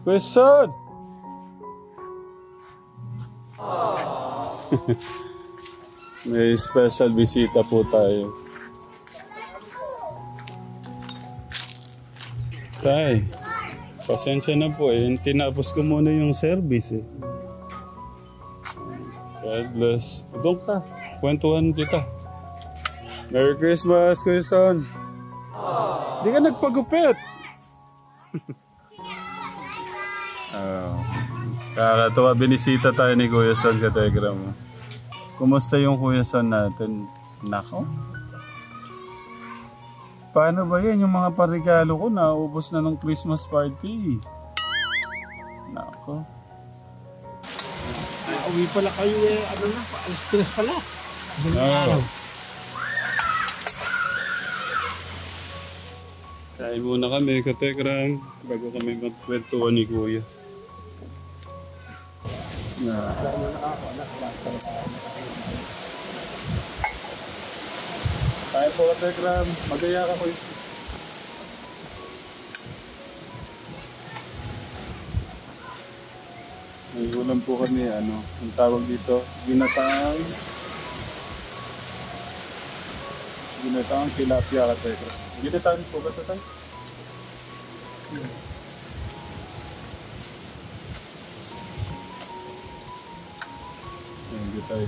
Question! May special bisita po tayo. Tay, pasensya na po eh. Tinapos ko muna yung service eh. God bless. Doon ka. Kwentuhan kita. Merry Christmas, Kuya Son. Di ka nagpagupit. Kakatawa, binisita tayo ni Kuya Son ka Telegram. Kumusta yung Kuya Son natin? Nako. Paano ba yan? Yung mga parigalo ko naubos na ng Christmas party. Nako. Uwi pala kayo eh, ano na, alas 3 pala. Oo. Kain muna kami, Katekram, bago kami magkwentuhan ni Kuya. Kain po, Katekram. Magaya ka, Kuya. May ulam po kami, ano, ang tawag dito, ginataang tilapia, Katekram. Ginataan po ba ito tayo? Ayan, tayo.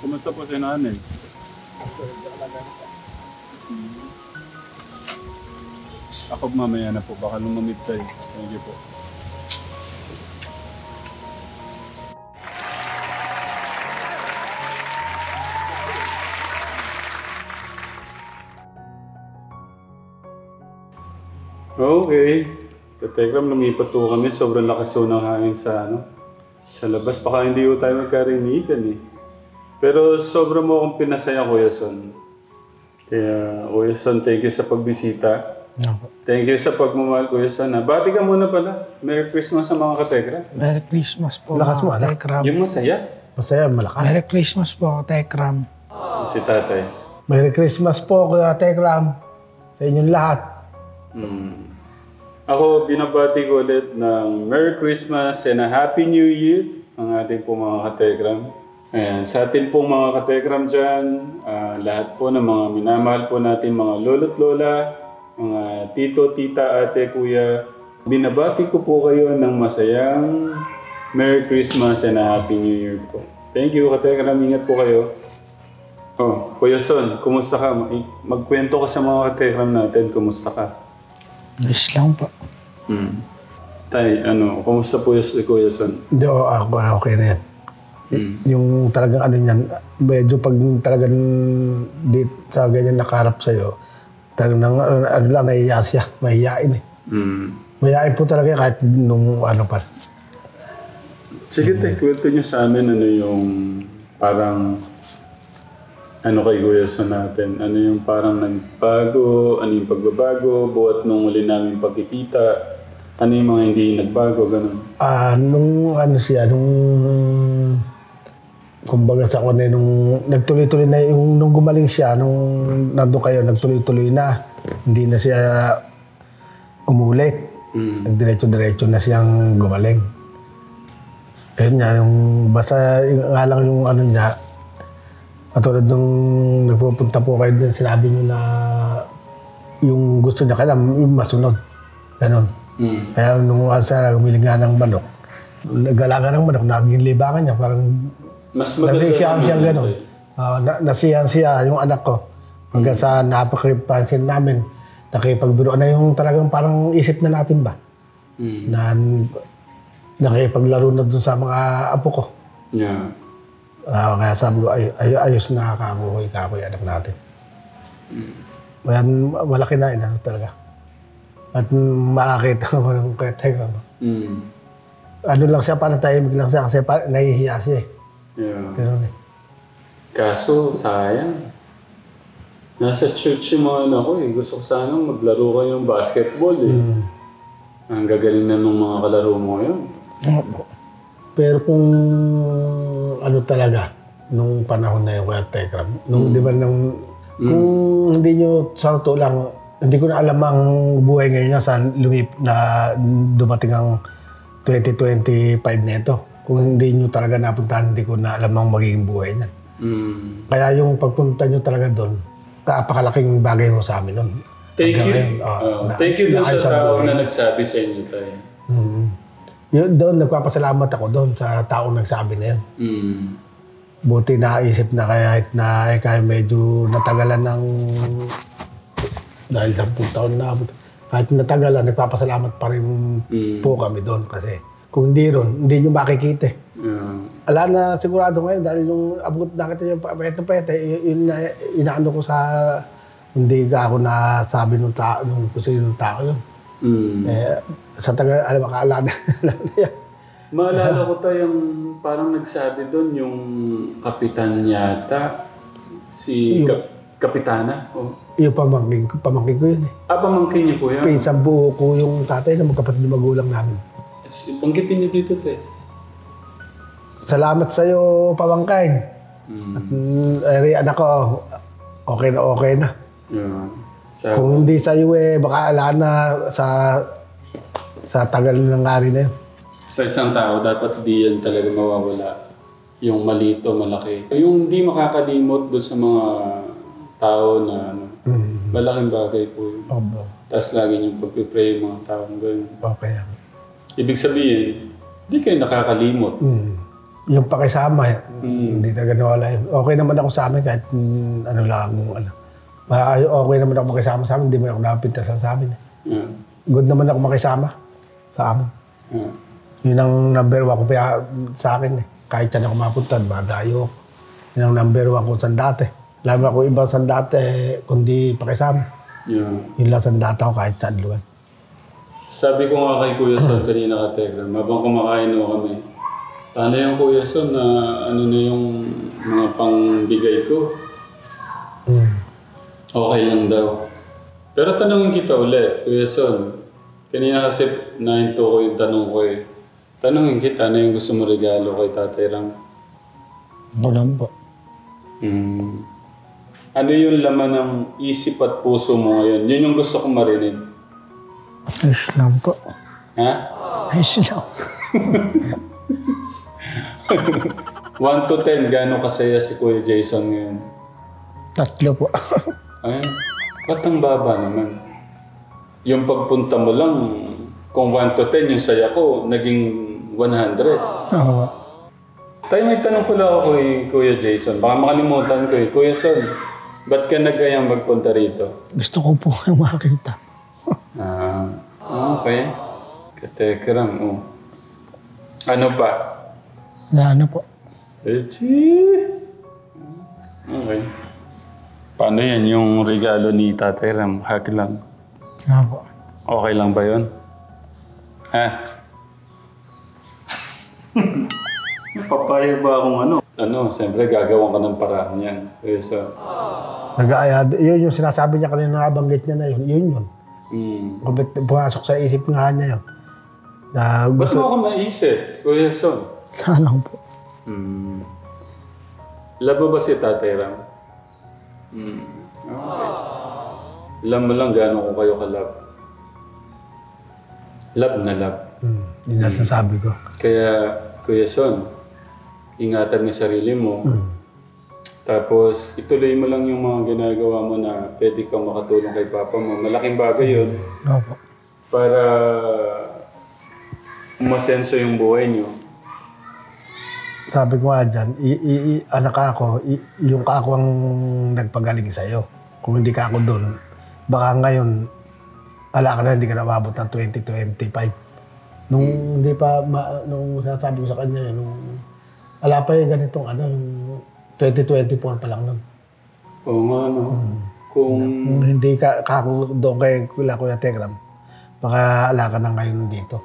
Kumusta po si nanay? Ako mamaya na po, baka lumamit tayo. Thank you po. Okay. Katekram, lumipat po kami. Sobrang lakas po ng hangin sa, sa labas. Baka hindi po tayo magkarinigan eh. Pero sobrang mo akong pinasaya, Kuya Son. Kaya, Kuya Son, thank you sa pagbisita. Thank you sa pagmamahal, Kuya Son. Bati ka muna pala. Merry Christmas sa mga Katekram. Merry Christmas po, lakas mo, Katekram. Yung masaya. Masaya, malakas. Merry Christmas po, Katekram. Si tatay. Merry Christmas po, Kuya Tekram. Sa inyong lahat. Ako, binabati ko ulit ng Merry Christmas and a Happy New Year ang ating po mga Katekram. Ayan, sa atin po mga Katekram dyan, lahat po ng mga minamahal po natin mga lolo't lola, mga tito, tita, ate, kuya, binabati ko po kayo ng masayang Merry Christmas and a Happy New Year po. Thank you, Katekram. Ingat po kayo. Oh, Kuya Son, kumusta ka? Magkwento ka sa mga Katekram natin. Kumusta ka? Yes lang po. Tay, kumusta po si Kuya Son? Hindi, ako okay na yan. Yung talagang ano niyan, medyo pag talagang di sa ganyan nakaharap sa'yo, talagang ano lang, nahiya siya, mahihain eh. Mahihain po talaga kahit nung ano pa. Sige, tay, kwento niyo sa amin yung parang kay Kuya Son natin. Ano yung parang nagbago, ano yung pagbabago, buhat nung uli namin pagkikita, ano yung mga hindi nagbago, gano'n. Nung kumbaga sa kanya, nung nagtuloy-tuloy na nung gumaling siya, nung nandun kayo, nagtuloy-tuloy na. Hindi na siya umulit. Nagdiretso-diretso na siyang gumaling. Ayun nga, basta nga lang yung ano niya, katulad nung nagpupunta po kayo din, sinabi niyo na yung gusto niya kaya yung masunod. Ganon. Kaya nung sa gumiling nga ng manok, nag-alaga ng manok, naging libangan niya, parang nasiyaan siya gano'n. Nasiyaan siya yung anak ko. Hanggang sa napakripansin namin, nakipagbiruan na yung talagang parang isip na natin ba? Na nakipaglaro na dun sa mga apo ko. Yeah. Kaya sabi ko, ayos na kakukoy anak natin. Kaya malaki na yun talaga. At makakita ko ng kaya ano lang siya, parang tahimik lang siya kasi nahihiya siya eh. Yeah. Pero kaso, sayang. Nasa church yung mga anak ko eh. Gusto ko sana maglaro kayo ng basketball eh. Ang gagaling na ng mga kalaro mo ngayon. Pero kung ano talaga, nung panahon na yung Kuya Tekram, nung di ba kung hindi nyo sa totoo lang hindi ko na alam ang buhay ngayon niya saan na dumating ang 2025 nito. Kung hindi nyo talaga napuntahan, hindi ko na alam ang magiging buhay niya. Kaya yung pagpunta nyo talaga doon, napakalaking bagay mo sa amin nun. Thank you. Thank you doon sa tao na nagsabi sa inyo tayo. Yun, doon, nagpapasalamat ako doon sa taong nagsabi na yun. Buti naisip na kaya medyo natagalan ng dahil 10 taon na. Kahit natagalan, nagpapasalamat pa rin po kami doon kasi kung hindi ron, hindi nyo makikita. Ala na sigurado ngayon dahil yung abot na kita yung pete-pete, yun na inaano ko sa hindi ka ako nasabi nung tao, nung kusino ng tao yun. Sa taga, alam mo, kaalala yan. Maalala ko tayong parang nagsabi doon yung kapitan yata, si Kapitana. Yung pamangkin ko yun eh. Pamangkin niyo po yan? Isang buo ko yung tatay na magkapatid ng magulang namin. Banggitin niyo dito, te. Salamat sa'yo, pamangkin. At anak ko, okay na. Kung hindi sa'yo baka ala na sa tagal ng ari na yun. Sa isang tao, dapat di yan talaga mawawala. Yung malito, malaki. Yung hindi makakalimot doon sa mga tao na malaking bagay po yun. Tapos lagi yung pagpipray yung mga tao. Okay. Ibig sabihin, di kayo nakakalimot. Yung pakisama, hindi talaga nawala yun. Okay naman ako sa amin kahit ano lang ano. Okay naman ako makisama sa amin, hindi man ako napintasan sa amin. Good naman ako makisama sa amin. Yun ang number 1 ko sa akin. Kahit saan ako mapunta, madayo. Yun ang number 1 ko sandate. Lalo ako ibang sandate, kundi pakisama. Yun lang sandate ako kahit saan lugar. Sabi ko nga kay Kuya Son kanina ka Tegram, habang kumakain mo kami, paano yung Kuya Son na ano na yung mga pangbigay ko? Okay lang daw. Pero tanongin kita ulit, Kuya Son. Kanina kasi nahinto ko yung tanong ko eh. Tanongin kita, ano yung gusto mo regalo kay Tatay Ram? Walang po. Ano yung laman ng isip at puso mo ngayon? Yun yung gusto kong marinig. Ayos lang po. Ha? Ayos lang. 1 to 10, gano'ng kasaya si Kuya Jason ngayon? 3 po. Ay, ba't ang baba naman? Yung pagpunta mo lang, kung 1 to 10 yung saya ko, naging 100. Oo. Tayo may tanong pala ako kay Kuya Jason. Baka makalimutan ko eh. Kuya Son, ba't ka nagayang magpunta rito? Gusto ko po yung makita. Okay. Katekram, Ano pa? Na ano po? Okay. Paano yan yung regalo ni Tatay Ram? Hug lang. Po. Okay lang ba yun? Ha? Papayag ba akong ano? Siyempre gagawan ka ng paraan yan. So, Yun yung sinasabi niya kanina, nabanggit niya na yun. Yun. Pumasok sa isip nga niya yun. Ba't mo ako naisip, Kuya Son? Ano po? Labo ba si Tatay Ram? Okay. Alam mo lang gano'n ko kayo ka-love. Love na love. Yun ang sasabi ko. Kaya, Kuya Son, ingatan mo sarili mo. Tapos, ituloy mo lang yung mga ginagawa mo na pwede kang makatulong kay Papa mo. Malaking bagay yun. Opo. Para umasenso yung buhay niyo. Sabi ko nga dyan, anak ako, yung ka ako ang nagpagaling sa'yo. Kung hindi ka ako doon, baka ngayon, ala ka na, hindi ka na mabot ng 2025. Nung hindi pa, nung sinasabi ko sa kanya, nung ala pa yung ganitong yung 2024 pa lang nun. Oo nga, no? Kung hindi ka ako doon kay Kuya Tegram, baka ala ka na ngayon dito.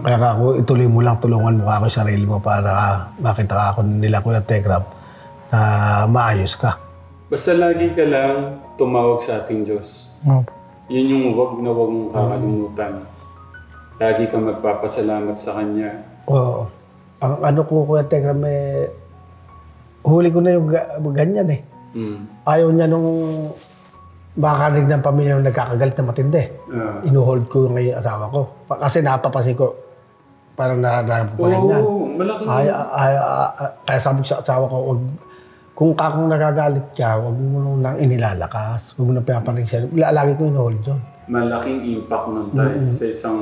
Kaya ako, ituloy mo lang, tulungan mo ako sa sarili mo para makita ka ako nila Kuya Tegram na maayos ka. Basta lagi ka lang tumawag sa ating Diyos. Opo. Yun yung wag na wag mong kakalimutan. Lagi kang magpapasalamat sa Kanya. Oo. Ang ano ko Kuya Tegram, huli ko na yung ganyan eh. Ayaw niya nung makakanig ng pamilya ng nagkakagalit na matindi. Inuhold ko ngayon yung asawa ko. Kasi napapansin ko, parang narapapalingan. Malaki. Kaya sabi ko sa asawa ko, kung nagagalit ka, huwag mo nang inilalakas. Huwag mo nang pinapanig siya. Lagi ko inuhold doon. Malaking impact nun tayo sa isang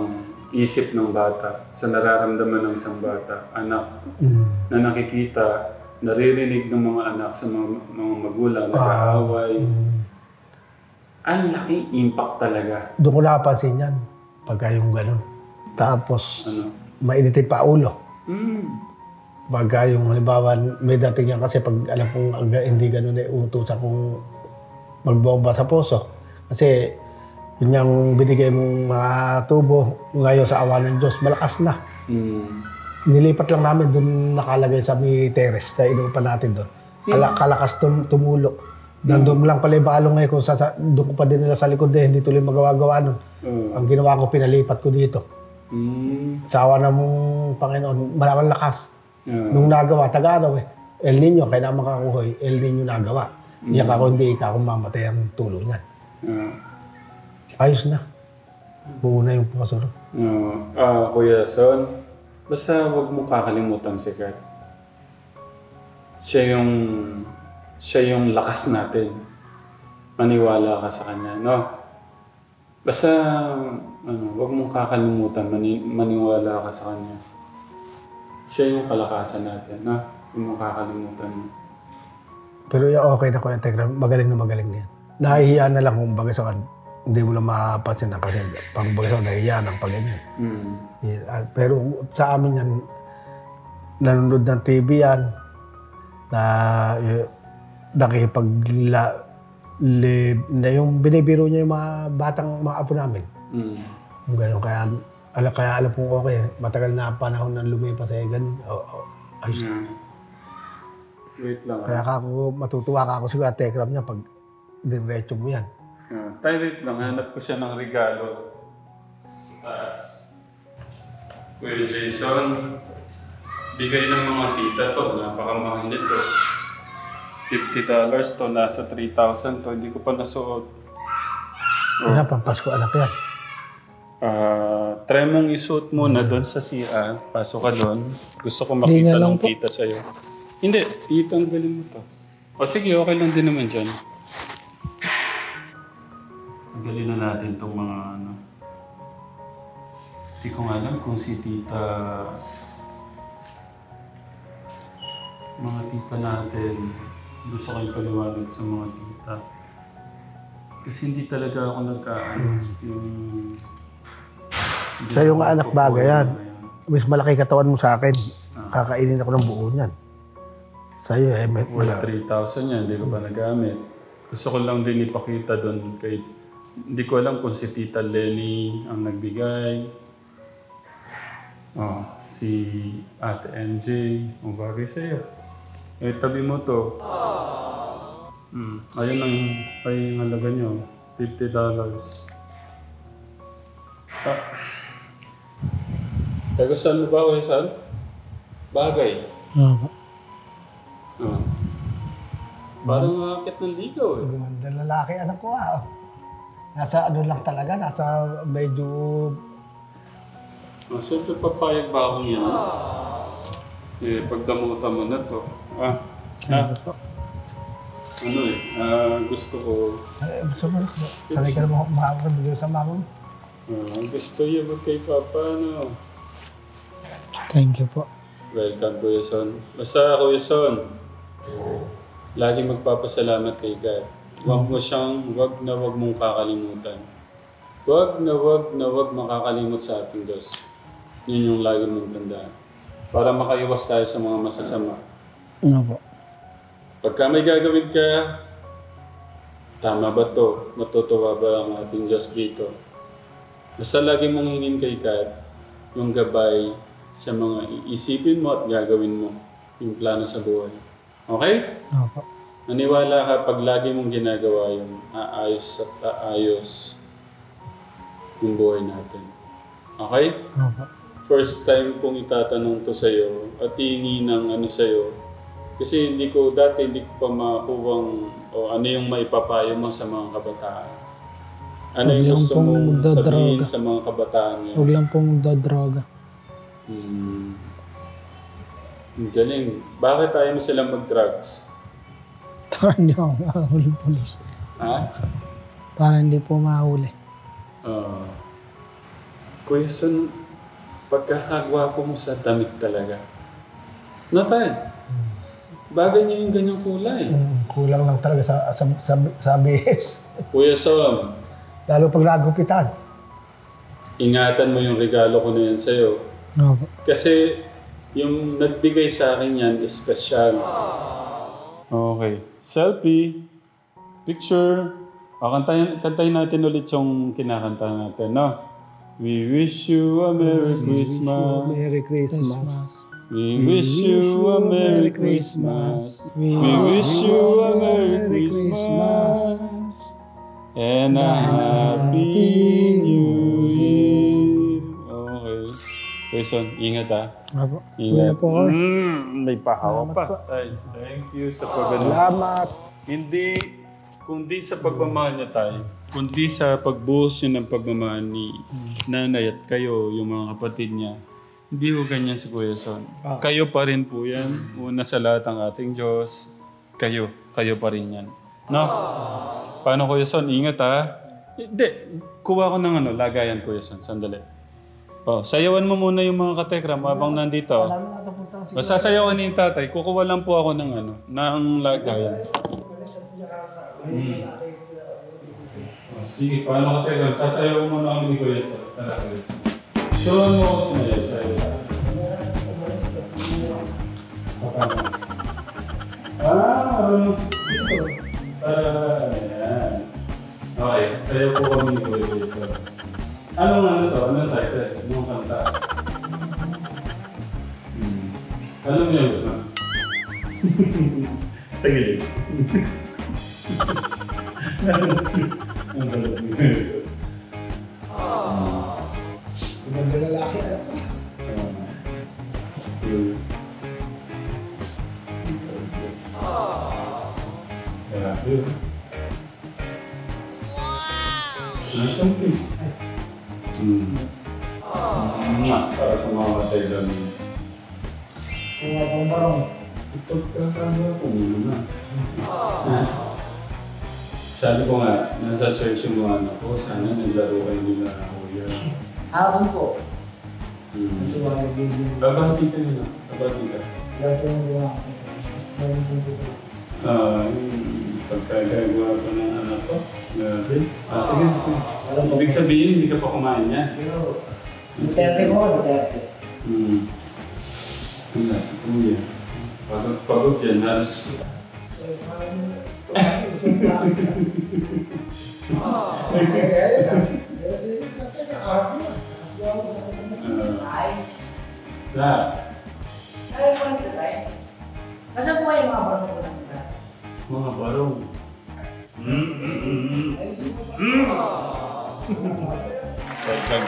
isip ng bata, sa nararamdaman ng isang bata, anak, na nakikita, naririnig ng mga anak sa mga magulang, nag-aaway. Ang laking impact talaga. Doon ko napansin yan, pagka yung gano'n. Tapos, mainitin pa ulo. Pagka yung halimbawa, may dating yan kasi pag alam kong hindi gano'n utusan kong magbomba sa puso. Kasi yun yung binigay mong mga tubo ngayon sa awa ng Diyos, malakas na. Nilipat lang namin doon nakalagay sa may terrace, sa inuupan natin doon. Kalakas tumulo. Doon lang pala yung balong ngayon kung doon ko pa din nila sa likod hindi tuloy magawa-gawa nun. Ang ginawa ko, pinalipat ko dito. Sa awa ng Panginoon, maraming lakas. Nung nagawa, Tagalog El Nino, kaya naman makakuhoy, El Nino nagawa. Iyak ako, hindi ikaw kung mamatay ang tulo niyan. Ayos na. Buo na yung pukasunod. Kuya Son, basta huwag mo kakalimutan si God. Siya yung lakas natin. Maniwala ka sa Kanya, no? Basta, huwag mong kakalimutan, maniwala ka sa Kanya. Siya yung kalakasan natin, no? Huwag mong kakalimutan. Pero okay na ko yung Tegram, magaling na yan. Nahihiya na lang kung bagay sa kan. Hindi mo lang mapapansin na kasi pag bagay sa nahihiya ng pag-ganyan. Pero sa amin yan, nanonood ng TV yan, na na yung binibiro niya yung mga mga apo namin. Yung gano'n, kaya alam kong okay. Matagal na panahon ng lumipas ganun. Ayos na. Wait lang. Kaya matutuwa ako siguro at Tekram niya pag diretso mo yan. Tayo wait lang, hanap ko siya ng regalo. Sa taas. Kuya Jason, bigay ng mga tita to, napakamahal nito. $50 to, nasa 3,000 to, hindi ko pa nasuot. Kaya pampasko anak yan. Try mong isuot muna doon sa CR. Pasok ka doon. Gusto ko makita ng tita sa'yo. Hindi, itanggalin mo to. O sige, okay lang din naman dyan. Tanggalin na natin itong mga Hindi ko nga alam kung si tita... Mga tita natin, gusto ko yung paliwanag sa mga tita. Kasi hindi talaga ako Sa yung anak bagay yan. Mas malaki katawan mo sa akin. Kakainin ako ng buo niyan. Sa'yo wala 3,000 yan, hindi ko pa nagamit. Gusto ko lang din ipakita doon kay... Hindi ko alam kung si Tita Lenny ang nagbigay. Si Ate MJ. Ang bagay sa'yo. Tabi mo to. Ayun ang halaga nyo. $50. Saan mo ba ako, Sal? Bagay. Parang akit ng ligaw eh. Gumanda lalaki anak ko Nasa lang talaga, nasa medyo... Siyempre papayag ba akong yan? Pagdamutan mo na to. Gusto ko... Gusto mo, sanay ka naman makakabigay sa mama mo. Gusto yun kay Papa, Thank you po. Welcome, Kuya Son. Basta, Kuya Son, lagi magpapasalamat kay God. Huwag mong kakalimutan. Huwag makakalimot sa ating Diyos. Yun yung lagi mong tandaan. Para makaiwas tayo sa mga masasama. Po. Pagka may gagawin ka, tama ba to? Matutuwa ba ang ating Diyos dito? Basta lagi mong hingin kay God yung gabay sa mga iisipin mo at gagawin mo yung plano sa buhay. Okay? Opo. Naniwala ka pag lagi mong ginagawa yung aayos at aayos yung buhay natin. Okay? Opo. First time kong itatanong to sa'yo at hihingi ng sa'yo, Kasi hindi ko pa makuwang o ano yung maipapayo mo sa mga kabataan. Ano Huwag yung lang gusto pong mong sabihin magdadroga. sa mga kabataan ngayon? Huwag lang pong magdadroga. Ang galing. Bakit ayaw mo silang mag-drugs? Para hindi ako mahuli polis. Ha? Para hindi po mahuli. Kuya Son, pagkakagwapo mo sa damit talaga. Natay, bagay niya yung ganyang kulay. Kulang lang talaga sa bihis. Kuya Son, Lalo pag nagupitan. ingatan mo yung regalo ko na yan sa'yo. Opo. Kasi yung nagbigay sa akin yan is special. Okay. Selfie. Picture. Kantayin natin ulit yung kinakanta natin, no? We wish you a Merry Christmas. Merry Christmas. Christmas. We wish you a Merry Christmas. We wish you a Merry Christmas. And a Happy New Year. Okay. Person, ingat ha. Opo. Ingat. Wala po ako. May pahawa pa. Ay, thank you sa pagano. Salamat. Hindi, kundi sa pagmamahal niya tayo. Kundi sa pagbuhos niya ng pagmamahal ni nanay at kayo, yung mga kapatid niya. Hindi ko ganyan si Kuya Son. Kayo pa rin po yan. Una sa lahat ang ating Diyos. Kayo pa rin yan. No? Paano Kuya Son? Ingat ha. Hindi, kuha ko ng lagayan Kuya Son. Sandali. Sayawan mo muna yung mga katekram habang nandito. Sasayawan ni yung tatay. Kukuha lang po ako ng lagayan. Sige, paano katekram? Sasayawan mo na kami ni Kuya Son. Tara Kuya Son. Tuwan mo ako sumayaw sa'yo. Marunong si dito. Ayan. Okay, sayaw po kami ni Kuya Son. Anong to? Anong title? Anong kanta? Alam niyo ba? Tagilid. Ang galit ni Kuya Son. Maganda lalaki. Nasaan please? Para sa mga kataylan niya. Mga pambarong. Ipagkakagawa ko muna. Sabi ko nga, nasa church yung mga anak ko, sana naglaro kayo nila kuya. Hapon po. Kasi wala nagiging. Babati ka nila. Babati ka. Lahat yung gawa ko. Yung pagkagagawa ko ng anak ko. Grabe. Sige. Ibig sabihin, hindi ka pa kumain niya. Duterte po, Duterte. Wala, si kuya. Pagod yan, halos. Lahat. Ay, po ang tatay. Nasaan po yung mga barong po ng tatay? Mga barong. Pagkag.